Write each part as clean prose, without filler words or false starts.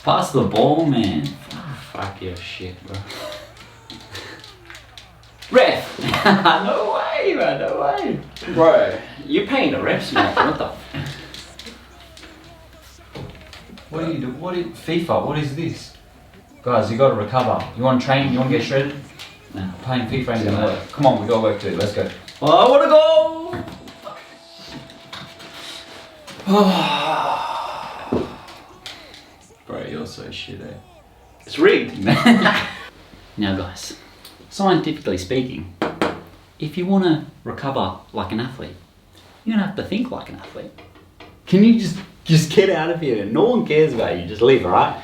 Pass the ball, man. Fuck your shit, bro. Ref! No way, man, no way. Bro, you're paying the refs, man. What the? What do you do? FIFA, what is this? Guys, you gotta recover. You wanna train? You wanna get shredded? No, playing FIFA ain't gonna work. Come on, we got work to do. Let's go. Oh, I wanna go! Bro, you're so shit, eh? It's rigged. Now guys, scientifically speaking, if you wanna recover like an athlete, you're gonna have to think like an athlete. Can you just get out of here? No one cares about you, just leave, alright?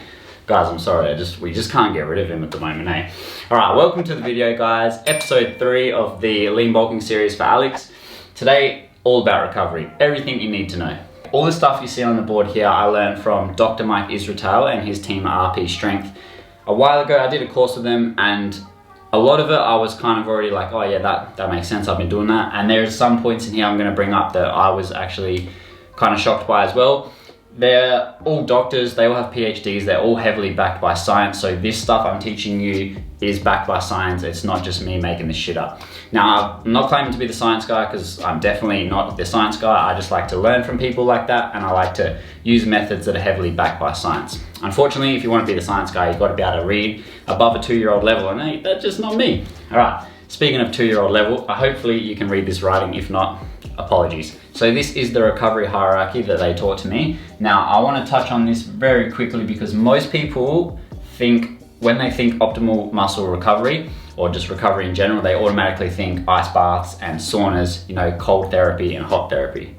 Guys, I'm sorry, we just can't get rid of him at the moment, eh? Alright, welcome to the video, guys. Episode 3 of the lean bulking series for Alex. Today, all about recovery. Everything you need to know. All the stuff you see on the board here, I learned from Dr. Mike Israel and his team at RP Strength. A while ago, I did a course with them, and a lot of it, I was kind of already like, oh yeah, that makes sense, I've been doing that. And there's some points in here I'm gonna bring up that I was actually kind of shocked by as well. They're all doctors, they all have PhDs, they're all heavily backed by science, so this stuff I'm teaching you is backed by science. It's not just me making this shit up. Now, I'm not claiming to be the science guy because I'm definitely not the science guy. I just like to learn from people like that, and I like to use methods that are heavily backed by science. Unfortunately, if you want to be the science guy, you've got to be able to read above a 2-year-old level, and hey, that's just not me. All right, speaking of 2-year-old level, hopefully you can read this writing. If not, apologies. So this is the recovery hierarchy that they taught to me. Now, I want to touch on this very quickly because most people think, when they think optimal muscle recovery or just recovery in general, they automatically think ice baths and saunas, you know, cold therapy and hot therapy.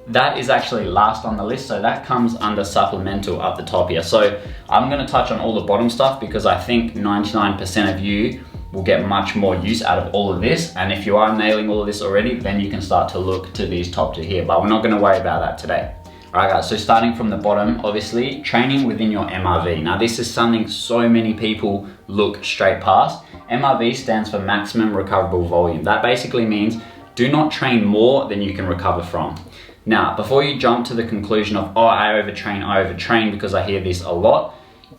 That is actually last on the list, so that comes under supplemental up the top here. So I'm going to touch on all the bottom stuff because I think 99% of you will get much more use out of all of this, and if you are nailing all of this already, then you can start to look to these top two here, but we're not going to worry about that today. Alright guys, so starting from the bottom, obviously, training within your MRV. Now this is something so many people look straight past. MRV stands for maximum recoverable volume. That basically means do not train more than you can recover from. Now, before you jump to the conclusion of, oh, I overtrain because I hear this a lot,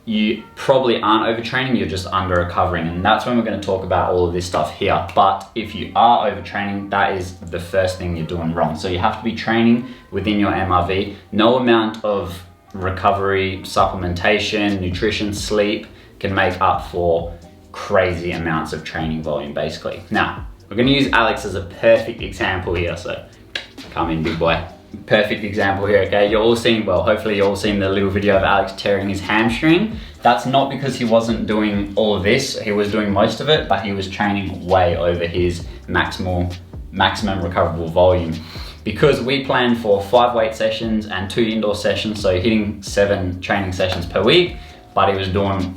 you probably aren't overtraining, you're just under recovering, and that's when we're going to talk about all of this stuff here. But if you are overtraining, that is the first thing you're doing wrong. So you have to be training within your MRV. No amount of recovery, supplementation, nutrition, sleep can make up for crazy amounts of training volume, basically. Now, we're going to use Alex as a perfect example here, so come in, big boy. Perfect example here, okay? You're all seeing, well, hopefully you're all seeing the little video of Alex tearing his hamstring. That's not because he wasn't doing all of this. He was doing most of it, but he was training way over his maximum recoverable volume. Because we planned for 5 weight sessions and 2 indoor sessions, so hitting 7 training sessions per week, but he was doing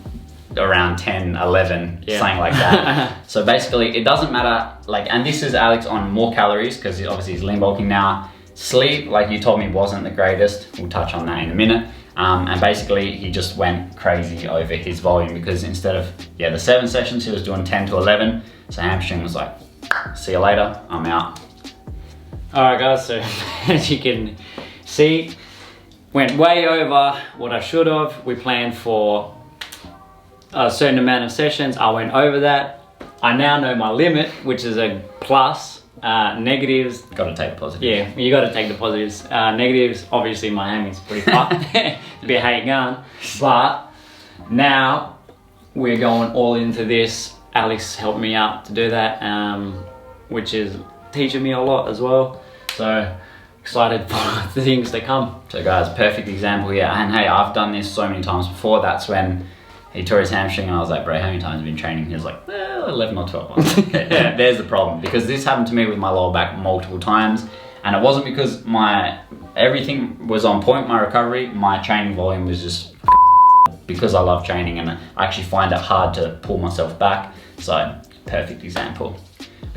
around 10, 11, something like that. So basically, it doesn't matter, like, and this is Alex on more calories, because obviously he's lean bulking now. Sleep, like you told me, wasn't the greatest. We'll touch on that in a minute. And basically, he just went crazy over his volume because instead of, the 7 sessions, he was doing 10 to 11. So hamstring was like, see you later, I'm out. All right, guys, so as you can see, went way over what I should have. We planned for a certain amount of sessions. I went over that. I now know my limit, which is a plus. Negatives, got to take the positives. Yeah, you got to take the positives. Negatives, obviously my hamstring's pretty fucked. Be how you going. But now we're going all into this. Alex helped me out to do that, which is teaching me a lot as well. So excited for the things to come. So guys, perfect example here. And hey, I've done this so many times before. That's when he tore his hamstring and I was like, bro, how many times have you been training? He was like, well, 11 or 12 months. Yeah, there's the problem, because this happened to me with my lower back multiple times, and it wasn't because everything was on point, my recovery, my training volume was just because I love training and I actually find it hard to pull myself back. So, perfect example.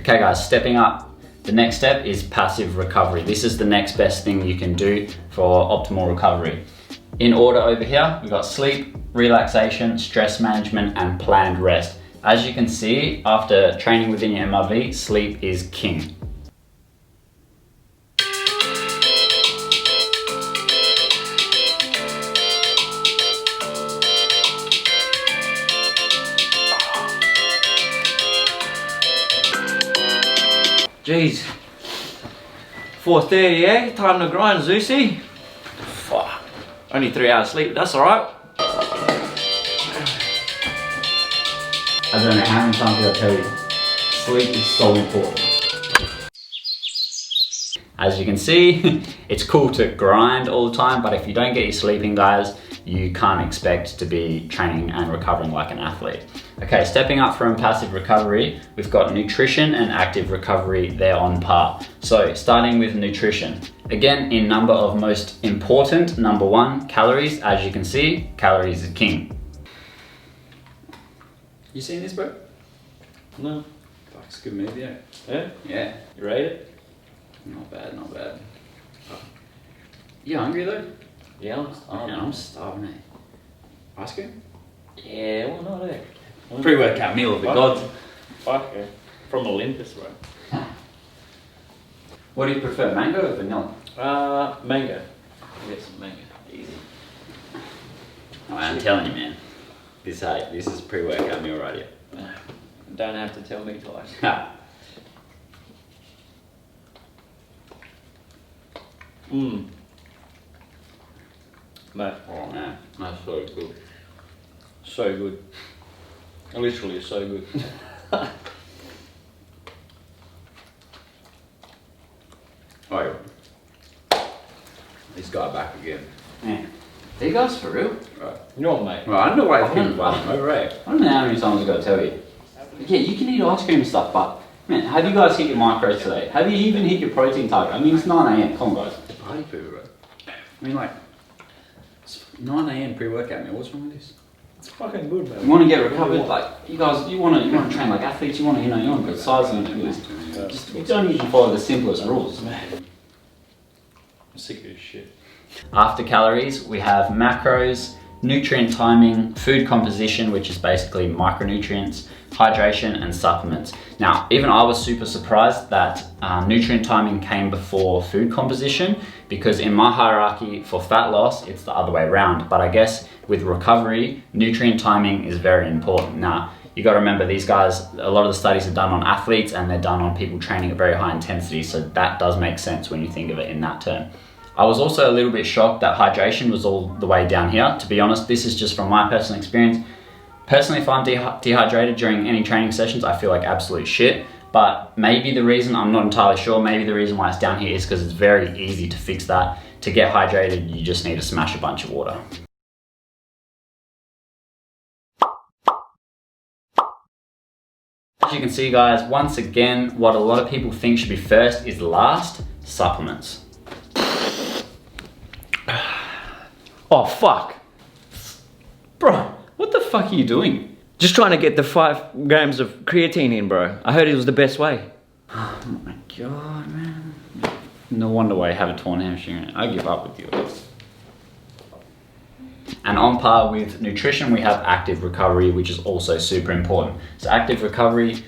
Okay guys, stepping up. The next step is passive recovery. This is the next best thing you can do for optimal recovery. In order over here, we've got sleep, relaxation, stress management, and planned rest. As you can see, after training within your MRV, sleep is king. Jeez. 4:30, eh? Time to grind, Zeusy. Fuck. Only 3 hours sleep, that's alright. I don't know how many times did I tell you, sleep is so important. As you can see, it's cool to grind all the time, but if you don't get your sleeping, guys, you can't expect to be training and recovering like an athlete. Okay, stepping up from passive recovery, we've got nutrition and active recovery, they're on par. So starting with nutrition. Again, in number of most important, number 1, calories. As you can see, calories is king. You seen this, bro? No. Fuck, it's a good movie, yeah. Yeah? Yeah. You rate it? Not bad, not bad. You hungry though? Yeah, I'm starving, eh? Ice cream? Yeah, well, not eh? Pre-workout meal of the gods. Fuck yeah. From Olympus, bro. What do you prefer, mango or vanilla? Mango. Get some mango. Easy. Oh, I'm telling you, man. This is pre-workout meal right here. Don't have to tell me twice. Mate. Oh man, that's so cool. So good. Literally so good. Oh, this guy back again. Man. Are you guys for real? Right. You know what, mate? Well, I don't know why it's been running over, eh? I don't know how many times I've got to tell you. Yeah, you can eat ice cream and stuff, but man, have you guys hit your macros today? Have you even hit your protein target? I mean, it's 9 AM. Come on, guys. Party poo, bro. I mean, like, it's 9 AM pre-workout meal. What's wrong with this? It's fucking good, man. You want to get recovered, like you guys, you want to train like athletes. You want to, you want good size and just you don't usually follow the simplest rules. I'm sick of this shit. After calories, we have macros, nutrient timing, food composition, which is basically micronutrients, hydration, and supplements. Now, even I was super surprised that nutrient timing came before food composition, because in my hierarchy for fat loss, it's the other way around. But I guess with recovery, nutrient timing is very important. Now, you got to remember, these guys, a lot of the studies are done on athletes and they're done on people training at very high intensity. So that does make sense when you think of it in that term. I was also a little bit shocked that hydration was all the way down here. To be honest, this is just from my personal experience. Personally, if I'm dehydrated during any training sessions, I feel like absolute shit. But maybe the reason, I'm not entirely sure, maybe the reason why it's down here is because it's very easy to fix that. To get hydrated, you just need to smash a bunch of water. As you can see, guys, once again, what a lot of people think should be first is last, supplements. Oh, fuck. Bro, what the fuck are you doing? Just trying to get the 5 grams of creatine in, bro. I heard it was the best way. Oh my god, man. No wonder why you have a torn hamstring. I give up with you. And on par with nutrition, we have active recovery, which is also super important. So active recovery,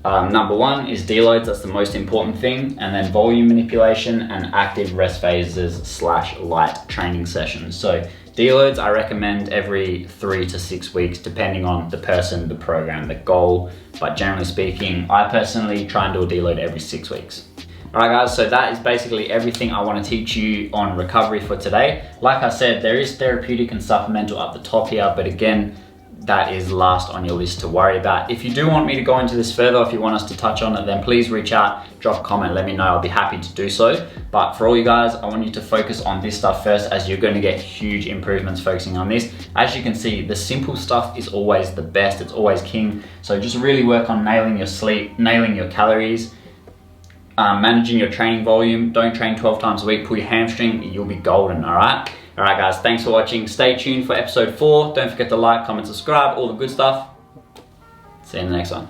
number 1 is deloads, that's the most important thing, and then volume manipulation and active rest phases / light training sessions. So deloads, I recommend every 3 to 6 weeks, depending on the person, the program, the goal. But generally speaking, I personally try and do a deload every 6 weeks. All right, guys, so that is basically everything I want to teach you on recovery for today. Like I said, there is therapeutic and supplemental at the top here, but again, that is last on your list to worry about. If you do want me to go into this further, if you want us to touch on it, then please reach out, drop a comment, let me know. I'll be happy to do so. But for all you guys, I want you to focus on this stuff first, as you're going to get huge improvements focusing on this. As you can see, the simple stuff is always the best. It's always king. So just really work on nailing your sleep, nailing your calories, managing your training volume. Don't train 12 times a week, pull your hamstring, you'll be golden, all right? All right, guys, thanks for watching. Stay tuned for episode 4. Don't forget to like, comment, subscribe, all the good stuff. See you in the next one.